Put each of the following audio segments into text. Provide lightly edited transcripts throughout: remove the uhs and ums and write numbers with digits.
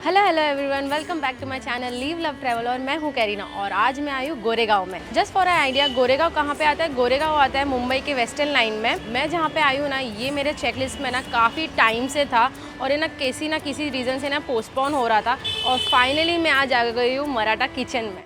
Hello hello everyone, welcome back to my channel live love travel. और मैं हूँ carina और आज मैं आई हूँ गोरेगांव में। Just for I idea, Goregaon कहाँ पे आता है? गोरेगांव आता है मुंबई के वेस्टर्न लाइन में। मैं जहाँ पे आई हूँ ना, ये मेरे चेकलिस्ट में ना काफ़ी टाइम से था और ये ना किसी रीज़न से ना पोस्टपोन हो रहा था और फाइनली मैं आज आ गई हूँ मराठा किचन में।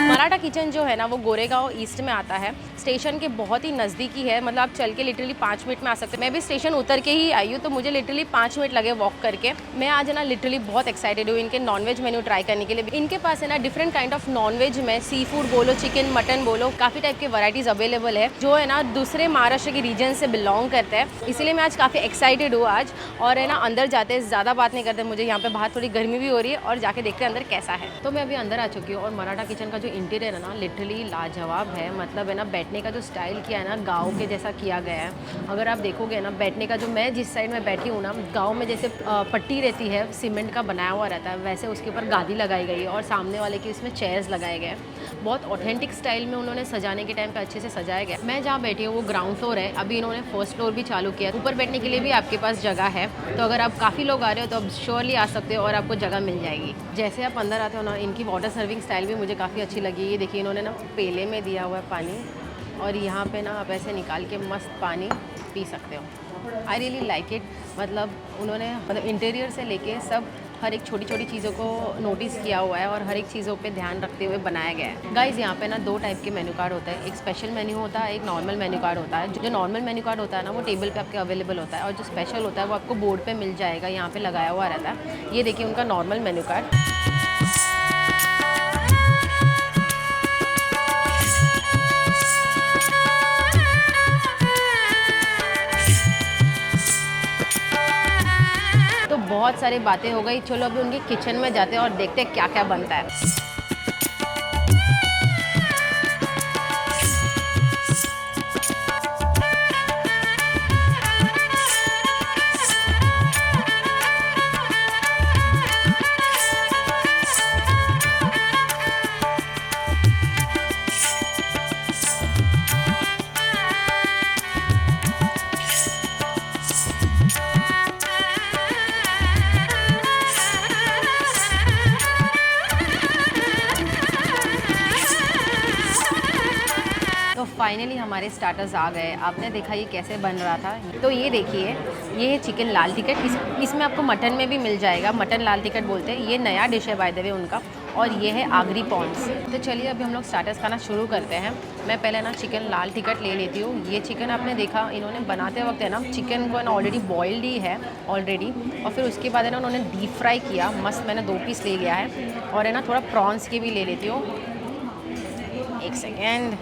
मराठा किचन जो है ना वो गोरेगांव ईस्ट में आता है। स्टेशन के बहुत ही नज़दीकी है, मतलब आप चल के लिटरली 5 मिनट में आ सकते हैं। मैं भी स्टेशन उतर के ही आई हूँ तो मुझे लिटरली 5 मिनट लगे वॉक करके। मैं आज ना लिटरली बहुत एक्साइटेड हूँ इनके नॉनवेज मेन्यू ट्राई करने के लिए। इनके पास है ना डिफरेंट काइंड ऑफ नॉनवेज में सी फूड बोलो, चिकन मटन बोलो, काफ़ी टाइप के वैराइटीज़ अवेलेबल है जो है ना दूसरे महाराष्ट्र के रीजन से बिलोंग करते हैं। इसीलिए मैं आज काफ़ी एक्साइटेड हूँ आज। और है ना अंदर जाते ज़्यादा बात नहीं करते, मुझे यहाँ पे बाहर थोड़ी गर्मी भी हो रही है और जाके देखते हैं अंदर कैसा है। तो मैं अभी अंदर आ चुकी हूँ और मराठा किचन का जो इंटीरियर है ना लिटरली लाजवाब है। मतलब है ना बैठने का जो स्टाइल किया है ना गांव के जैसा किया गया है। अगर आप देखोगे ना बैठने का, जो मैं जिस साइड में बैठी हूँ ना, गांव में जैसे पट्टी रहती है सीमेंट का बनाया हुआ रहता है, वैसे उसके ऊपर गादी लगाई गई है और सामने वाले की इसमें चेयर्स लगाए गए हैं। बहुत ऑथेंटिक स्टाइल में उन्होंने सजाने के टाइम पे अच्छे से सजाया गया। मैं जहाँ बैठी हूँ वो ग्राउंड फ्लोर है, अभी इन्होंने फर्स्ट फ्लोर भी चालू किया। ऊपर बैठने के लिए भी आपके पास जगह है, तो अगर आप काफ़ी लोग आ रहे हो तो आप श्योरली आ सकते हो और आपको जगह मिल जाएगी। जैसे आप अंदर आते हो ना, इनकी वाटर सर्विंग स्टाइल भी मुझे काफ़ी अच्छी लगी। ये देखिए इन्होंने ना पेले में दिया हुआ है पानी और यहाँ पे ना आप ऐसे निकाल के मस्त पानी पी सकते हो। I really like it. मतलब उन्होंने इंटीरियर से लेके सब हर एक छोटी छोटी चीज़ों को नोटिस किया हुआ है और हर एक चीज़ों पे ध्यान रखते हुए बनाया गया है। गाइज़ यहाँ पे ना 2 टाइप के मेन्यू कार्ड होता है, एक स्पेशल मेन्यू होता है, एक नॉर्मल मेन्यू कार्ड होता है। जो नॉर्मल मेन्यू कार्ड होता है ना वो टेबल पे आपके अवेलेबल होता है और जो स्पेशल होता है वो आपको बोर्ड पे मिल जाएगा, यहाँ पे लगाया हुआ रहता है। ये देखिए उनका नॉर्मल मेन्यू कार्ड। तो बहुत सारी बातें हो गई, चलो अभी उनके किचन में जाते हैं और देखते हैं क्या क्या बनता है। तो फाइनली हमारे स्टार्टर्स आ गए। आपने देखा ये कैसे बन रहा था। तो ये देखिए, ये है चिकन लाल टिकट। इसमें आपको मटन में भी मिल जाएगा, मटन लाल टिकट बोलते हैं। ये नया डिश है बाय द वे उनका। और ये है आगरी पॉन्स। तो चलिए अभी हम लोग स्टार्टर्स खाना शुरू करते हैं। मैं पहले ना चिकन लाल टिकट ले लेती हूँ। ये चिकन आपने देखा इन्होंने बनाते वक्त है ना, चिकन को ना ऑलरेडी बॉइल्ड ही है ऑलरेडी, और फिर उसके बाद है ना उन्होंने डीप फ्राई किया मस्त। मैंने 2 पीस ले लिया है और है ना थोड़ा प्रॉन्स की भी ले लेती हूँ। एक सेकेंड।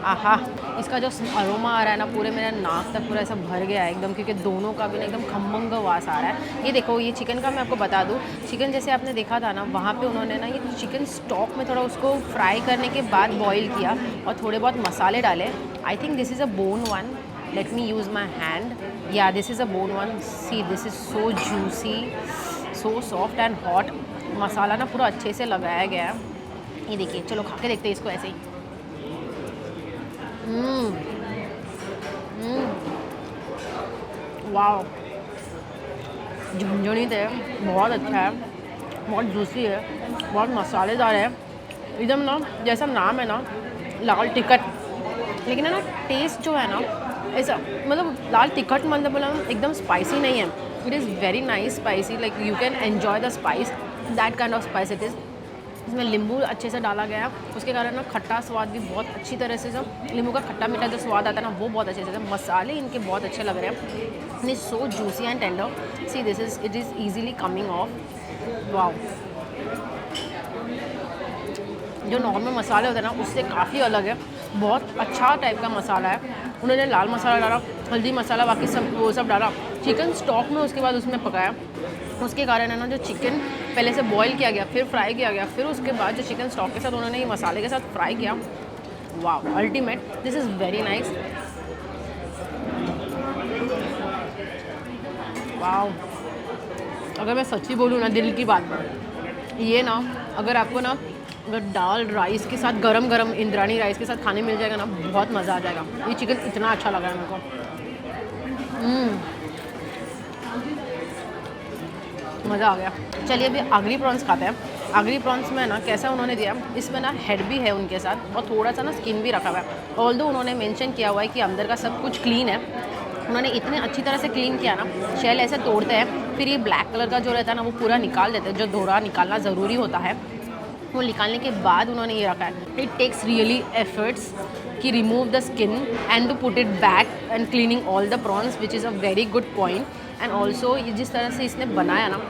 आहा, इसका जो अरोमा आ रहा है ना पूरे मेरा नाक तक पूरा ऐसा भर गया है एकदम, क्योंकि दोनों का भी ना एकदम खमंग वास आ रहा है। ये देखो, ये चिकन का मैं आपको बता दूँ, चिकन जैसे आपने देखा था ना वहाँ पे उन्होंने ना ये चिकन स्टॉक में थोड़ा उसको फ्राई करने के बाद बॉईल किया और थोड़े बहुत मसाले डाले। I think this is a bone one. Let me use my hand. या this is a bone one. See this is so juicy, so soft and hot. मसाला ना पूरा अच्छे से लगाया गया है। ये देखिए, चलो खा के देखते हैं इसको ऐसे ही। वाह, झुनझुनी है, बहुत अच्छा है, बहुत जूसी है, बहुत मसालेदार है एकदम ना। जैसा नाम है ना लाल टिकट, लेकिन है ना टेस्ट जो है ना ऐसा, मतलब लाल टिकट मतलब एकदम स्पाइसी नहीं है। It is very nice spicy, like you can enjoy the spice, that kind of spice it is. इसमें नींबू अच्छे से डाला गया, उसके कारण ना खट्टा स्वाद भी बहुत अच्छी तरह से, जो नींबू का खट्टा मीठा जो स्वाद आता है ना वो बहुत अच्छे से। मसाले इनके बहुत अच्छे लग रहे हैं। It so juicy and tender. See this is, it is easily coming of. Wow, जो नॉर्मल मसाले होते हैं ना उससे काफ़ी अलग है। बहुत अच्छा टाइप का मसाला है। उन्होंने लाल मसाला डाला, हल्दी मसाला, बाकी सब वो सब डाला चिकन स्टॉक में, उसके बाद उसमें पकाया। उसके कारण है ना जो चिकन पहले से बॉईल किया गया, फिर फ्राई किया गया, फिर उसके बाद जो चिकन स्टॉक के साथ उन्होंने ये मसाले के साथ फ्राई किया, वाह, ultimate, this is very nice. वाह, अगर मैं सच्ची बोलूँ ना, दिल की बात, ये ना अगर आपको ना अगर दाल राइस के साथ गरम गरम इंद्रानी राइस के साथ खाने मिल जाएगा ना, बहुत मज़ा आ जाएगा। ये चिकन इतना अच्छा लगा है मेरे को। मज़ा आ गया। चलिए अभी आगरी प्रॉन्स खाते हैं। आगरी प्रॉन्स में ना कैसा उन्होंने दिया, इसमें ना हेड भी है उनके साथ और थोड़ा सा ना स्किन भी रखा हुआ है। ऑल्दो उन्होंने मेंशन किया हुआ है कि अंदर का सब कुछ क्लीन है, उन्होंने इतने अच्छी तरह से क्लीन किया ना, शेल ऐसे तोड़ते हैं, फिर ये ब्लैक कलर का जो रहता है ना वो पूरा निकाल देते हैं, जो धोरा निकालना ज़रूरी होता है, वो निकालने के बाद उन्होंने ये रखा है। इट टेक्स रियली एफर्ट्स कि remove the skin and to put it back and cleaning all the prawns, which is a very good point. And also ये जिस तरह से इसने बनाया ना,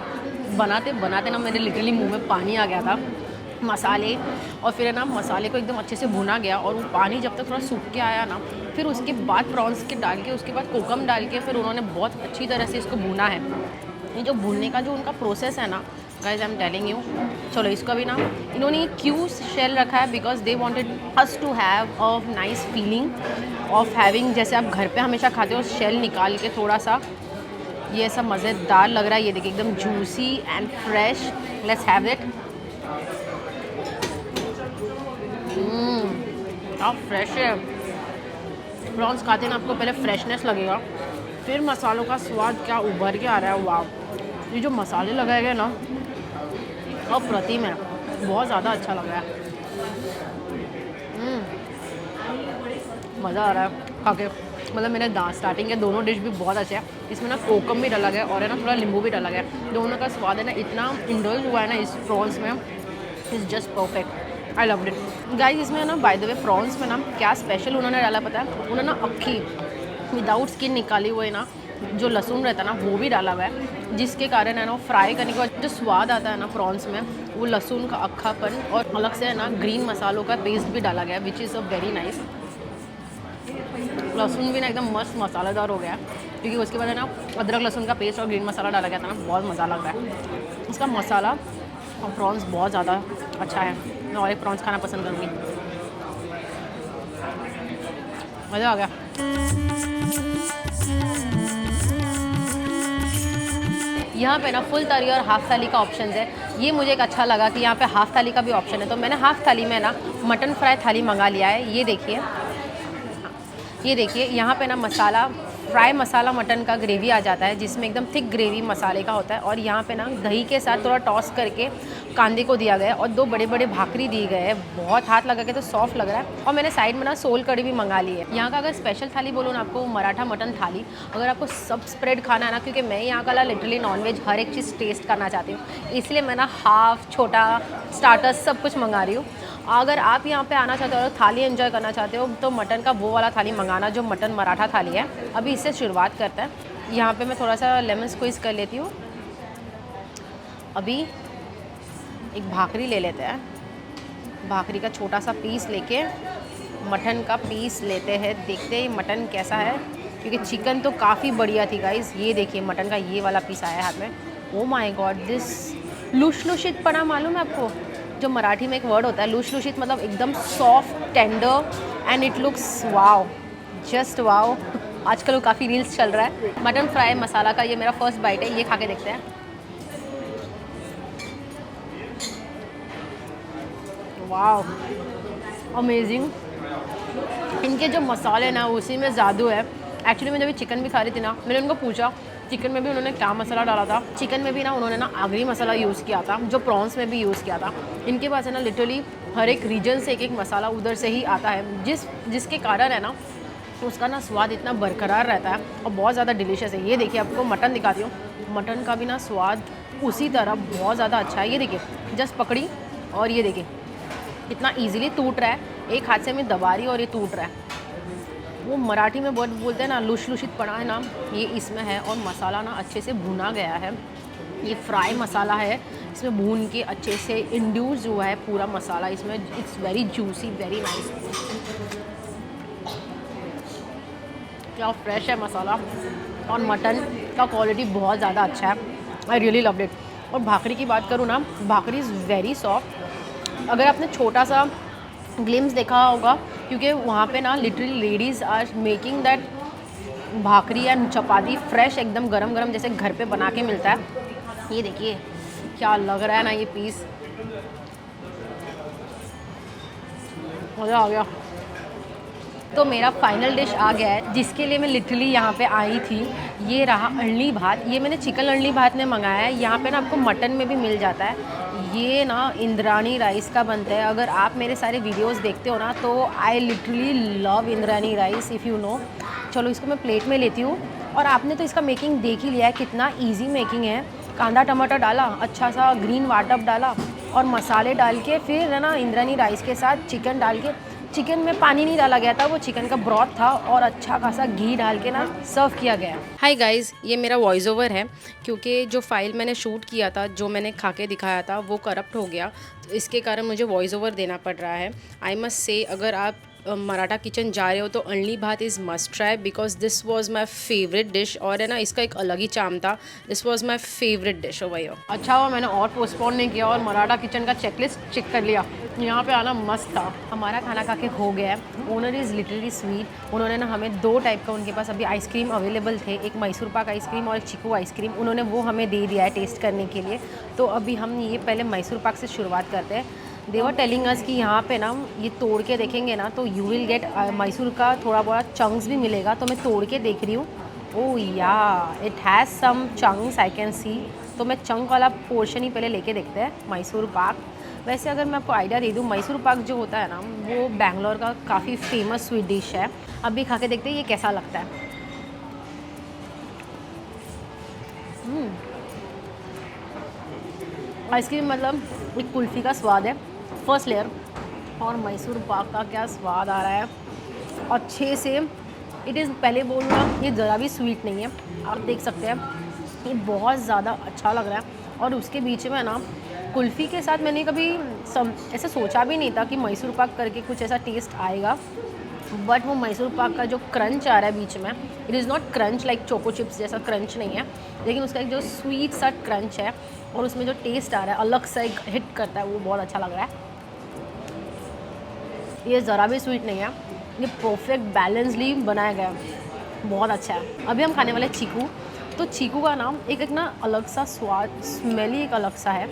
बनाते बनाते ना मेरे लिटरली मुंह में पानी आ गया था। मसाले और फिर है ना मसाले को एकदम अच्छे से भुना गया और वो पानी जब तक थोड़ा सूख के आया ना, फिर उसके बाद प्रॉन्स के डाल के, उसके बाद कोकम डाल के, फिर उन्होंने बहुत अच्छी तरह से इसको भुना है। ये जो भूनने का जो उनका प्रोसेस है ना guys, I am telling you. चलो इसका भी ना इन्होंने क्यों शेल रखा है, because they wanted us to have a nice feeling of having, जैसे आप घर पे हमेशा खाते हो शेल निकाल के थोड़ा सा, ये सब मज़ेदार लग रहा है। ये देखिए एकदम juicy and fresh. Let's have it. आप फ्रेश है। प्रॉन्स खाते ना आपको पहले फ्रेशनेस लगेगा, फिर मसालों का स्वाद क्या उभर के आ रहा है। वाह, ये जो मसाले लगाए गए ना अप्रतिम है, बहुत ज़्यादा अच्छा लग रहा है। मज़ा आ रहा है खा के। मतलब मेरे स्टार्टिंग के दोनों डिश भी बहुत अच्छे हैं। इसमें ना कोकम भी डाला गया और है ना थोड़ा नींबू भी डाला गया। दोनों का स्वाद है ना इतना इंडल्ज हुआ है ना इस प्रॉन्स में, is just perfect. I loved it guys. इसमें ना बाय द वे प्रॉन्स में ना क्या स्पेशल उन्होंने डाला पता है, उन्होंने ना अक्खी विदाउट स्किन निकाली हुई ना जो लहसुन रहता है ना वो भी डाला हुआ है, जिसके कारण है ना फ्राई करने के बाद जो स्वाद आता है ना प्रॉन्स में, वो लहसुन का अक्खापन और अलग से है ना ग्रीन मसालों का पेस्ट भी डाला गया है, विच इज़ अ वेरी नाइस। लहसुन भी ना एकदम मस्त मसालेदार हो गया, क्योंकि उसके बाद है ना अदरक लहसुन का पेस्ट और ग्रीन मसाला डाला गया था ना, बहुत मज़ा लग रहा है। उसका मसाला और प्रॉन्स बहुत ज़्यादा अच्छा है। मैं और एक प्रॉन्स खाना पसंद करूँगी। मज़ा आ गया। यहाँ पे ना फुल थाली और हाफ़ थाली का ऑप्शन है। ये मुझे एक अच्छा लगा कि यहाँ पे हाफ़ थाली का भी ऑप्शन है, तो मैंने हाफ़ थाली में ना मटन फ्राई थाली मंगा लिया है। ये देखिए यहाँ पे ना मसाला फ्राई मसाला मटन का ग्रेवी आ जाता है, जिसमें एकदम थिक ग्रेवी मसाले का होता है, और यहाँ पे ना दही के साथ थोड़ा टॉस करके कांदे को दिया गया है और 2 बड़े बड़े भाकरी दिए गए हैं। बहुत हाथ लगा के तो सॉफ्ट लग रहा है। और मैंने साइड में ना सोल कड़ी भी मंगा ली है। यहाँ का अगर स्पेशल थाली बोलो ना आपको, मराठा मटन थाली, अगर आपको सब स्प्रेड खाना है ना, क्योंकि मैं यहाँ का लिटरली नॉनवेज हर एक चीज़ टेस्ट करना चाहती हूँ, इसलिए मैं ना हाफ छोटा स्टार्टर्स सब कुछ मंगा रही हूँ। अगर आप यहाँ पे आना चाहते हो और थाली एंजॉय करना चाहते हो तो मटन का वो वाला थाली मंगाना जो मटन मराठा थाली है। अभी इससे शुरुआत करते हैं। यहाँ पे मैं थोड़ा सा लेमन स्क्वीज़ कर लेती हूँ। अभी एक भाकरी ले लेते हैं। भाकरी का छोटा सा पीस लेके मटन का पीस लेते हैं। देखते हैं मटन कैसा है, क्योंकि चिकन तो काफ़ी बढ़िया थी गाइस। ये देखिए मटन का ये वाला पीस आया हाथ में। ओ माय गॉड, दिस लुशलुशित पना मालूम है आपको? जो मराठी में एक वर्ड होता है लुशलुशित, मतलब एकदम soft tender and it looks wow, just wow. आजकल वो काफ़ी रील्स चल रहा है। मटन फ्राई मसाला का ये मेरा फर्स्ट बाइट है। ये खा के देखते हैं। Wow, amazing. इनके जो मसाले ना उसी में जादू है। एक्चुअली मैं जब चिकन भी खा रही थी ना, मैंने उनको पूछा चिकन में भी उन्होंने क्या मसाला डाला था। चिकन में भी ना उन्होंने ना आगरी मसाला यूज़ किया था, जो प्रॉन्स में भी यूज़ किया था। इनके पास है ना लिटरली हर एक रीजन से एक एक मसाला उधर से ही आता है, जिसके कारण है ना उसका ना स्वाद इतना बरकरार रहता है और बहुत ज़्यादा डिलीशियस है। ये देखिए आपको मटन दिखाती हूँ। मटन का भी ना स्वाद उसी तरह बहुत ज़्यादा अच्छा है। ये देखिए जस्ट पकड़ी और ये देखिए इतना ईजिली टूट रहा है। एक हाथ से मैं दबा रही और ये टूट रहा है। वो मराठी में बहुत बोलते हैं ना लुशलुशित पना है ना, ये इसमें है। और मसाला ना अच्छे से भुना गया है। ये फ्राई मसाला है, इसमें भून के अच्छे से इंड्यूस हुआ है पूरा मसाला इसमें। It's very juicy, very nice. क्या फ्रेश है मसाला, और मटन का क्वालिटी बहुत ज़्यादा अच्छा है। I really loved it. और भाकरी की बात करूँ ना, भाकरी इज़ वेरी सॉफ्ट। अगर आपने छोटा सा ग्लिम्स देखा होगा क्योंकि वहाँ पे ना literally ladies are making that bhakri या चपाती फ्रेश एकदम गरम गरम जैसे घर पे बना के मिलता है। ये देखिए क्या लग रहा है ना ये पीस, मज़ा आ गया। तो मेरा फाइनल डिश आ गया है जिसके लिए मैं लिटरली यहाँ पे आई थी। ये रहा अरली भात। ये मैंने चिकन अरली भात में मंगाया है। यहाँ पे ना आपको मटन में भी मिल जाता है। ये ना इंद्रानी राइस का बनता है। अगर आप मेरे सारे वीडियोस देखते हो ना तो I literally love Indrani rice if you know. चलो इसको मैं प्लेट में लेती हूँ। और आपने तो इसका मेकिंग देख ही लिया है, कितना ईजी मेकिंग है। कांदा टमाटर डाला, अच्छा सा ग्रीन वाटअप डाला और मसाले डाल के फिर है ना इंद्रानी राइस के साथ चिकन डाल के, चिकन में पानी नहीं डाला गया था, वो चिकन का ब्रॉथ था और अच्छा खासा घी डाल के ना सर्व किया गया। हाय गाइस, ये मेरा वॉइस ओवर है क्योंकि जो फाइल मैंने शूट किया था, जो मैंने खा के दिखाया था वो करप्ट हो गया, तो इसके कारण मुझे वॉइस ओवर देना पड़ रहा है। आई मस्ट से अगर आप मराठा किचन जा रहे हो तो अरली भात is must try because this was my favourite dish. और है ना इसका एक अलग ही चाम था। This was my favourite dish over here. अच्छा हुआ मैंने और पोस्टपोन नहीं किया और मराठा किचन का चेकलिस्ट चेक कर लिया। यहाँ पे आना मस्त था। हमारा खाना खा के हो गया है। Owner is literally sweet. उन्होंने ना हमें 2 टाइप का, उनके पास अभी आइसक्रीम अवेलेबल थे, एक मैसूर पाक आइसक्रीम और एक चीकू आइसक्रीम। उन्होंने वो हमें दे दिया है टेस्ट करने के लिए। तो अभी हम ये पहले मैसूर पाक से शुरुआत करते हैं। दे वर टेलिंग अस कि यहाँ पे ना ये तोड़ के देखेंगे ना तो यू विल गेट मैसूर का थोड़ा बहुत चंक्स भी मिलेगा। तो मैं तोड़ के देख रही हूँ। Oh yeah it has some chunks I can see. तो मैं चंक वाला पोर्शन ही पहले लेके देखते हैं। मैसूर पाक, वैसे अगर मैं आपको आइडिया दे दूँ, मैसूर पाक जो होता है ना वो बैंगलोर का काफ़ी फेमस स्वीट डिश है। अभी खा के देखते हैं ये कैसा लगता है। आइसक्रीम मतलब एक कुल्फ़ी का स्वाद है फर्स्ट लेयर, और मैसूर पाक का क्या स्वाद आ रहा है अच्छे से। इट इज़, पहले बोलूँगा ये ज़रा भी स्वीट नहीं है, आप देख सकते हैं ये बहुत ज़्यादा अच्छा लग रहा है। और उसके बीच में ना कुल्फ़ी के साथ मैंने कभी ऐसे सोचा भी नहीं था कि मैसूर पाक करके कुछ ऐसा टेस्ट आएगा। बट वो मैसूर पाक का जो क्रंच आ रहा है बीच में, it is not crunch like choco chips जैसा क्रंच नहीं है, लेकिन उसका एक जो स्वीट सा क्रंच है और उसमें जो टेस्ट आ रहा है अलग सा एक हिट करता है, वो बहुत अच्छा लग रहा है। ये ज़रा भी स्वीट नहीं है, ये परफेक्ट बैलेंसली बनाया गया है, बहुत अच्छा है। अभी हम खाने वाले चीकू। तो चीकू का नाम एक ना अलग सा स्वाद, स्मेल ही एक अलग सा है।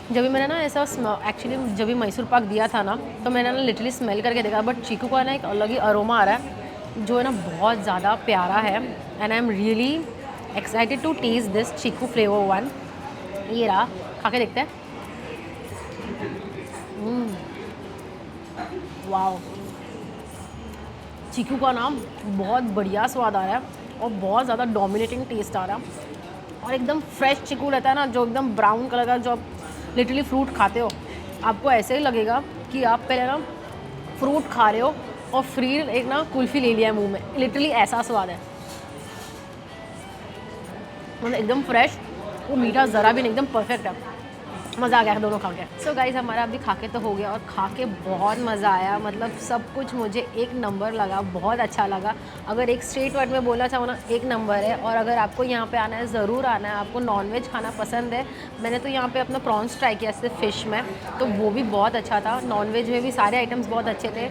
जब भी मैंने ना ऐसा एक्चुअली जब भी मैसूर पाक दिया था ना तो मैंने ना लिटरली स्मेल करके देखा, बट चीकू का ना एक अलग ही अरोमा आ रहा है जो है ना बहुत ज़्यादा प्यारा है। And I am really excited to taste this chikoo flavour one. ये रहा, खा के देखते हैं। वाओ, चीकू का नाम बहुत बढ़िया स्वाद आ रहा है और बहुत ज़्यादा डोमिनेटिंग टेस्ट आ रहा है। और एकदम फ्रेश चीकू रहता है ना, जो एकदम ब्राउन कलर का, जो आप लिटरली फ्रूट खाते हो आपको ऐसे ही लगेगा कि आप पहले ना फ्रूट खा रहे हो और फिर एक ना कुल्फ़ी ले लिया है मुंह में। लिटरली ऐसा स्वाद है, मतलब एकदम फ्रेश, वो मीठा ज़रा भी नहीं, एकदम परफेक्ट है। मज़ा आ गया दोनों खा के। सो गाइज़, हमारा अभी खा के तो हो गया और खा के बहुत मज़ा आया। मतलब सब कुछ मुझे एक नंबर लगा, बहुत अच्छा लगा। अगर एक स्ट्रेट वर्ड में बोलना चाहो ना, एक नंबर है। और अगर आपको यहाँ पे आना है, ज़रूर आना है। आपको नॉनवेज खाना पसंद है, मैंने तो यहाँ पे अपना प्रॉन्स ट्राई किया सिर्फ फ़िश में, तो वो भी बहुत अच्छा था। नॉनवेज में भी सारे आइटम्स बहुत अच्छे थे।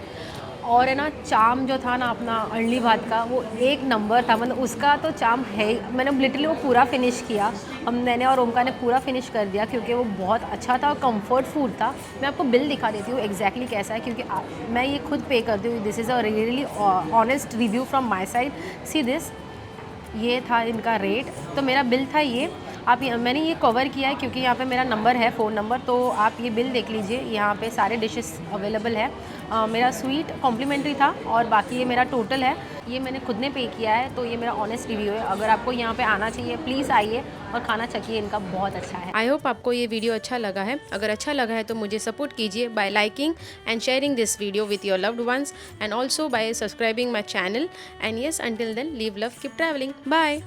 और है ना चाम जो था ना अपना अरली भात का, वो एक नंबर था। मतलब उसका तो चाम है ही। मैंने लिटरली वो पूरा फिनिश किया, मैंने और ओमका ने पूरा फिनिश कर दिया क्योंकि वो बहुत अच्छा था और कंफर्ट फूड था। मैं आपको बिल दिखा देती हूँ एग्जैक्टली कैसा है, क्योंकि मैं ये खुद पे करती हूँ। This is a really honest review from my side. See this, ये था इनका रेट। तो मेरा बिल था ये, आप मैंने ये कवर किया है क्योंकि यहाँ पे मेरा नंबर है, फ़ोन नंबर, तो आप ये बिल देख लीजिए। यहाँ पे सारे डिशेस अवेलेबल है। मेरा स्वीट कॉम्प्लीमेंट्री था और बाकी ये मेरा टोटल है, ये मैंने खुद ने पे किया है। तो ये मेरा ऑनेस्ट रिव्यू है। अगर आपको यहाँ पे आना चाहिए, प्लीज़ आइए और खाना चखिए, इनका बहुत अच्छा है। आई होप आपको ये वीडियो अच्छा लगा है। अगर अच्छा लगा है तो मुझे सपोर्ट कीजिए by liking and sharing this video with your loved ones, and also by subscribing my channel. And yes, until then, live love, keep travelling, bye.